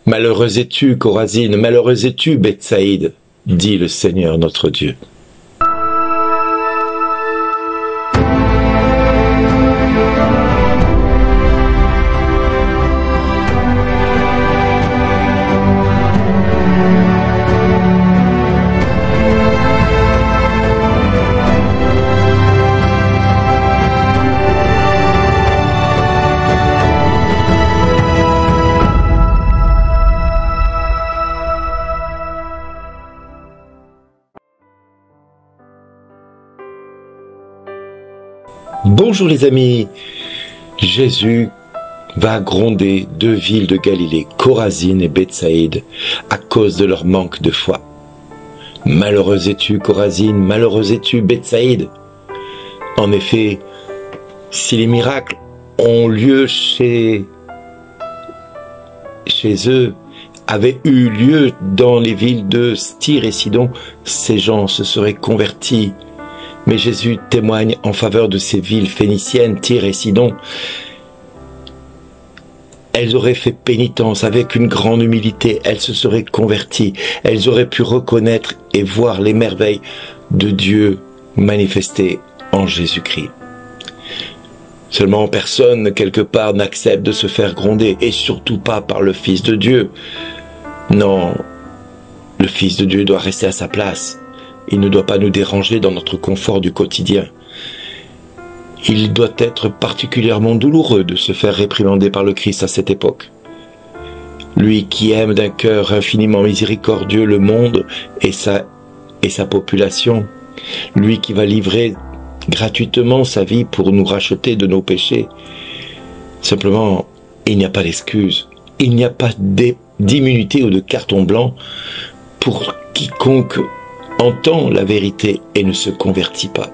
Malheureux es-tu, Chorazine, malheureux es-tu, Bethsaïde, dit le Seigneur notre Dieu. Bonjour les amis, Jésus va gronder deux villes de Galilée, Chorazine et Bethsaïde, à cause de leur manque de foi. Malheureux es-tu, Chorazine, malheureux es-tu, Bethsaïde. En effet, si les miracles ont lieu chez eux, avaient eu lieu dans les villes de Tyr et Sidon, ces gens se seraient convertis. Mais Jésus témoigne en faveur de ces villes phéniciennes, Tyr et Sidon. Elles auraient fait pénitence avec une grande humilité, elles se seraient converties, elles auraient pu reconnaître et voir les merveilles de Dieu manifestées en Jésus-Christ. Seulement personne, quelque part, n'accepte de se faire gronder, et surtout pas par le Fils de Dieu. Non, le Fils de Dieu doit rester à sa place. Il ne doit pas nous déranger dans notre confort du quotidien. Il doit être particulièrement douloureux de se faire réprimander par le Christ à cette époque. Lui qui aime d'un cœur infiniment miséricordieux le monde et sa population, lui qui va livrer gratuitement sa vie pour nous racheter de nos péchés. Simplement, il n'y a pas d'excuse, il n'y a pas d'immunité ou de carton blanc pour quiconque entend la vérité et ne se convertit pas.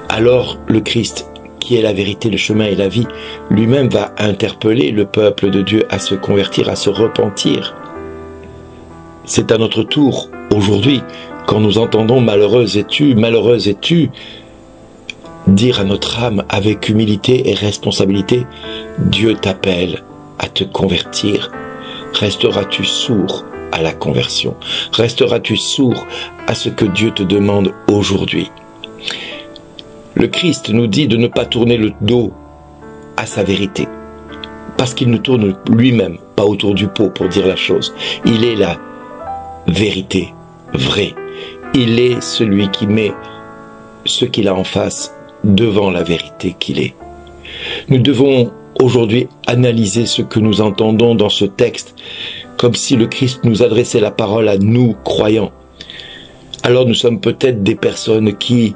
Alors le Christ, qui est la vérité, le chemin et la vie, lui-même va interpeller le peuple de Dieu à se convertir, à se repentir. C'est à notre tour, aujourd'hui, quand nous entendons « malheureuse es-tu, dire à notre âme avec humilité et responsabilité « Dieu t'appelle à te convertir. Resteras-tu sourd à la conversion? Resteras-tu sourd à ce que Dieu te demande aujourd'hui ?» Le Christ nous dit de ne pas tourner le dos à sa vérité, parce qu'il ne tourne lui-même pas autour du pot pour dire la chose. Il est la vérité vraie. Il est celui qui met ce qu'il a en face devant la vérité qu'il est. Nous devons aujourd'hui analyser ce que nous entendons dans ce texte, comme si le Christ nous adressait la parole à nous, croyants. Alors nous sommes peut-être des personnes qui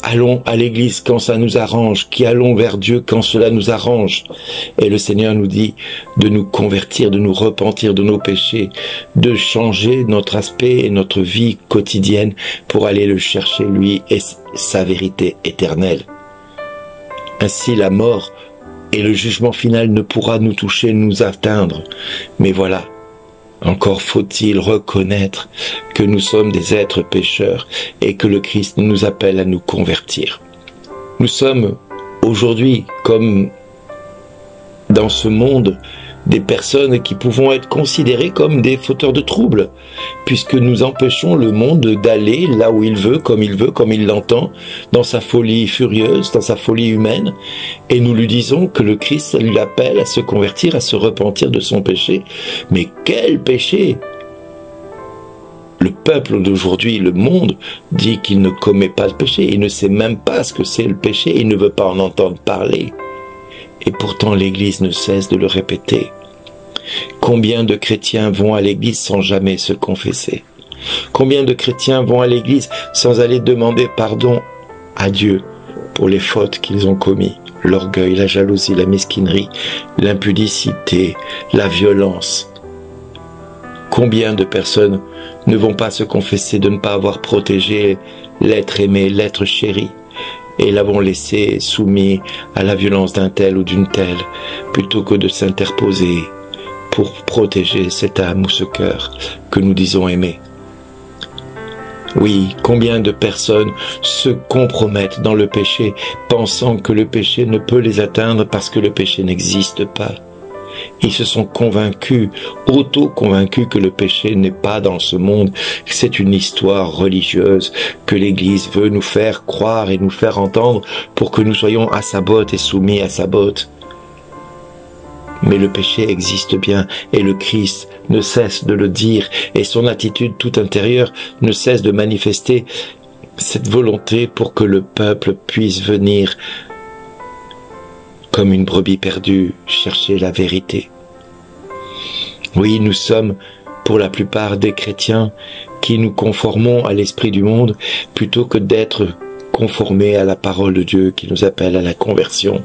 allons à l'église quand ça nous arrange, qui allons vers Dieu quand cela nous arrange. Et le Seigneur nous dit de nous convertir, de nous repentir de nos péchés, de changer notre aspect et notre vie quotidienne pour aller le chercher, lui, et sa vérité éternelle. Ainsi la mort et le jugement final ne pourra nous toucher, nous atteindre. Mais voilà, encore faut-il reconnaître que nous sommes des êtres pécheurs et que le Christ nous appelle à nous convertir. Nous sommes aujourd'hui, comme dans ce monde, des personnes qui pouvons être considérées comme des fauteurs de troubles, puisque nous empêchons le monde d'aller là où il veut, comme il l'entend, dans sa folie furieuse, dans sa folie humaine, et nous lui disons que le Christ lui appelle à se convertir, à se repentir de son péché. Mais quel péché! Le peuple d'aujourd'hui, le monde, dit qu'il ne commet pas le péché, il ne sait même pas ce que c'est le péché, il ne veut pas en entendre parler. Et pourtant l'Église ne cesse de le répéter. Combien de chrétiens vont à l'Église sans jamais se confesser? Combien de chrétiens vont à l'Église sans aller demander pardon à Dieu pour les fautes qu'ils ont commises? L'orgueil, la jalousie, la mesquinerie, l'impudicité, la violence. Combien de personnes ne vont pas se confesser de ne pas avoir protégé l'être aimé, l'être chéri, et l'avons laissé soumis à la violence d'un tel ou d'une telle, plutôt que de s'interposer pour protéger cette âme ou ce cœur que nous disons aimer. Oui, combien de personnes se compromettent dans le péché, pensant que le péché ne peut les atteindre parce que le péché n'existe pas. Ils se sont convaincus, auto-convaincus que le péché n'est pas dans ce monde. C'est une histoire religieuse que l'Église veut nous faire croire et nous faire entendre pour que nous soyons à sa botte et soumis à sa botte. Mais le péché existe bien et le Christ ne cesse de le dire et son attitude toute intérieure ne cesse de manifester cette volonté pour que le peuple puisse venir comme une brebis perdue, chercher la vérité. Oui, nous sommes pour la plupart des chrétiens qui nous conformons à l'esprit du monde plutôt que d'être conformés à la parole de Dieu qui nous appelle à la conversion.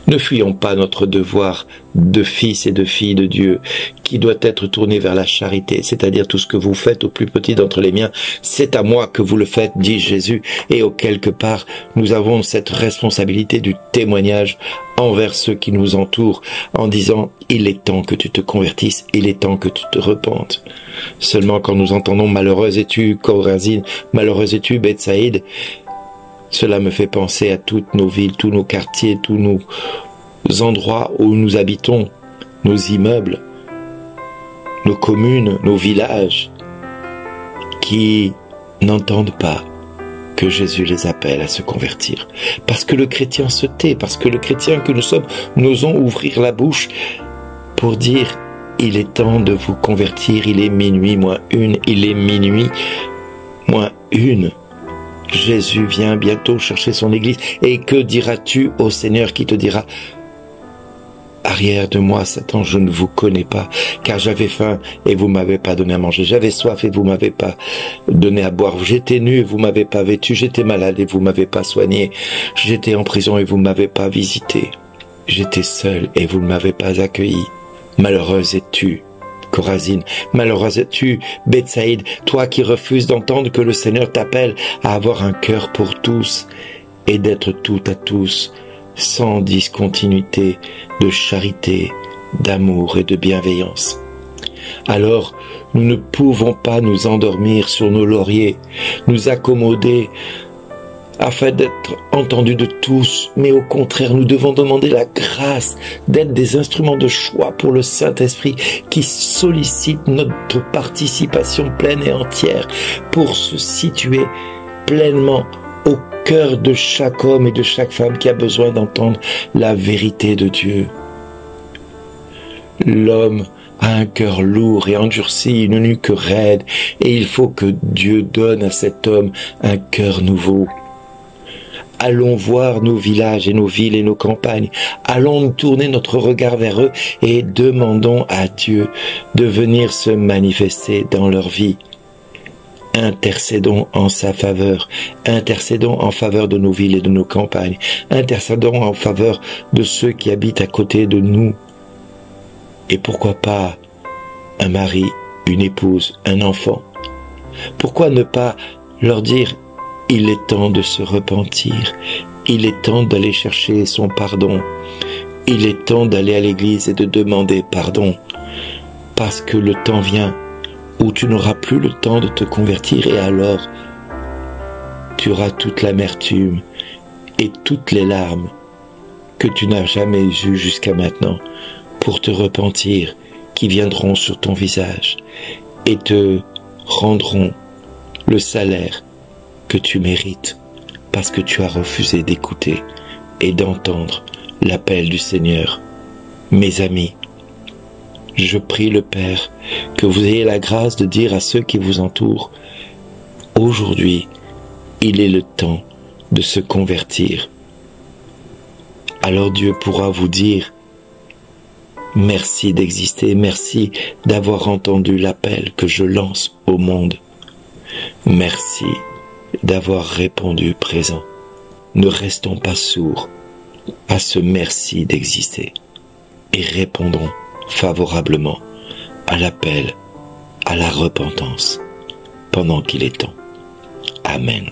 Ne fuyons pas notre devoir de fils et de filles de Dieu qui doit être tourné vers la charité, c'est-à-dire tout ce que vous faites au plus petit d'entre les miens, c'est à moi que vous le faites, dit Jésus, et au quelque part, nous avons cette responsabilité du témoignage envers ceux qui nous entourent en disant « il est temps que tu te convertisses, il est temps que tu te repentes ». Seulement quand nous entendons « malheureuse es-tu, Chorazine, malheureuse es-tu, Bethsaïde », cela me fait penser à toutes nos villes, tous nos quartiers, tous nos endroits où nous habitons, nos immeubles, nos communes, nos villages, qui n'entendent pas que Jésus les appelle à se convertir. Parce que le chrétien se tait, parce que le chrétien que nous sommes, n'osons ouvrir la bouche pour dire « il est temps de vous convertir, il est minuit moins une, il est minuit moins une ». Jésus vient bientôt chercher son église. Et que diras-tu au Seigneur qui te dira « Arrière de moi, Satan, je ne vous connais pas, car j'avais faim et vous m'avez pas donné à manger. J'avais soif et vous m'avez pas donné à boire. J'étais nu et vous m'avez pas vêtu. J'étais malade et vous m'avez pas soigné. J'étais en prison et vous m'avez pas visité. J'étais seul et vous ne m'avez pas accueilli. Malheureuse es-tu, Chorazine, malheureuse es-tu, Bethsaïde, toi qui refuses d'entendre que le Seigneur t'appelle à avoir un cœur pour tous et d'être tout à tous, sans discontinuité de charité, d'amour et de bienveillance. Alors, nous ne pouvons pas nous endormir sur nos lauriers, nous accommoder afin d'être entendus de tous, mais au contraire, nous devons demander la grâce d'être des instruments de choix pour le Saint-Esprit qui sollicite notre participation pleine et entière pour se situer pleinement au cœur de chaque homme et de chaque femme qui a besoin d'entendre la vérité de Dieu. L'homme a un cœur lourd et endurci, une nuque raide, et il faut que Dieu donne à cet homme un cœur nouveau. Allons voir nos villages et nos villes et nos campagnes. Allons tourner notre regard vers eux et demandons à Dieu de venir se manifester dans leur vie. Intercédons en sa faveur. Intercédons en faveur de nos villes et de nos campagnes. Intercédons en faveur de ceux qui habitent à côté de nous. Et pourquoi pas un mari, une épouse, un enfant? Pourquoi ne pas leur dire « il est temps de se repentir, il est temps d'aller chercher son pardon, il est temps d'aller à l'église et de demander pardon, parce que le temps vient où tu n'auras plus le temps de te convertir et alors tu auras toute l'amertume et toutes les larmes que tu n'as jamais eues jusqu'à maintenant pour te repentir, qui viendront sur ton visage et te rendront le salaire que tu mérites parce que tu as refusé d'écouter et d'entendre l'appel du Seigneur. Mes amis, je prie le Père que vous ayez la grâce de dire à ceux qui vous entourent, aujourd'hui, il est le temps de se convertir. Alors Dieu pourra vous dire, merci d'exister, merci d'avoir entendu l'appel que je lance au monde. Merci d'avoir répondu présent. Ne restons pas sourds à ce merci d'exister et répondons favorablement à l'appel à la repentance pendant qu'il est temps. Amen.